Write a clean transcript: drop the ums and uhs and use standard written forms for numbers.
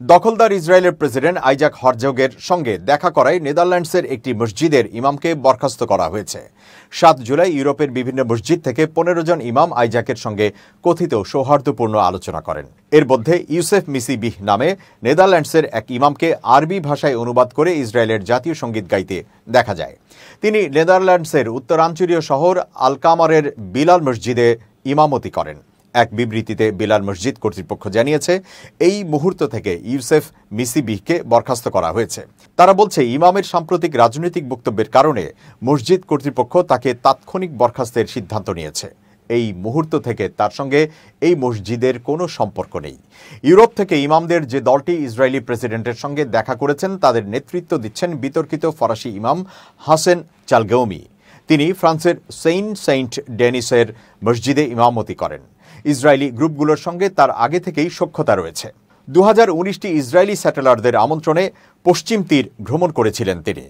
দখলদার ইসরায়েলের president Isaac হারজোগের সঙ্গে দেখা করায় নেদারল্যান্ডসের একটি মসজিদের ইমামকে বরখাস্ত করা হয়েছে। 7 জুলাই ইউরোপের বিভিন্ন মসজিদ থেকে 15 জন ইমাম আইজাকের সঙ্গে কথিত সৌহার্দ্যপূর্ণ আলোচনা করেন। এর মধ্যে ইউসেফ মিসিবিহ নামে নেদারল্যান্ডসের এক ইমামকে আরবি ভাষায় অনুবাদ করে ইসরায়েলের জাতীয় সঙ্গীত গাইতে দেখা যায়। তিনি নেদারল্যান্ডসের উত্তরাঞ্চলীয় শহর আলকামারের বিলাল মসজিদে ইমামতি করেন। এক বিবৃতিতে বিলাল মসজিদ কর্তৃপক্ষ জানিয়েছে, এই মুহূর্ত থেকে ইউসেফ মিসিবিহকে বরখাস্ত করা হয়েছে। তারা বলছে, ইমামের সাম্প্রতিক রাজনৈতিক বক্তব্যের কারণে মসজিদ কর্তৃপক্ষ তাকে তাৎক্ষণিক বরখাস্তের সিদ্ধান্ত নিয়েছে। এই মুহূর্ত থেকে তার সঙ্গে এই মসজিদের কোনো সম্পর্ক নেই। ইউরোপ থেকে ইমামদের যে দলটি ইসরায়েলি প্রেসিডেন্টের সঙ্গে দেখা করেছেন তাদের নেতৃত্ব দিচ্ছেন বিতর্কিত ফরাসি ইমাম হাসেন চালগেউমি। তিনি ফ্রান্সের সেন্ট ডেনিসের মসজিদে ইমামতি করেন। ইসরায়েলি গ্রুপগুলোর সঙ্গে তার আগে থেকেই সখ্যতা রয়েছে। 2019টি ইসরায়েলি স্যাটেলারদের আমন্ত্রণে পশ্চিম তীর ভ্রমণ করেছিলেন তিনি।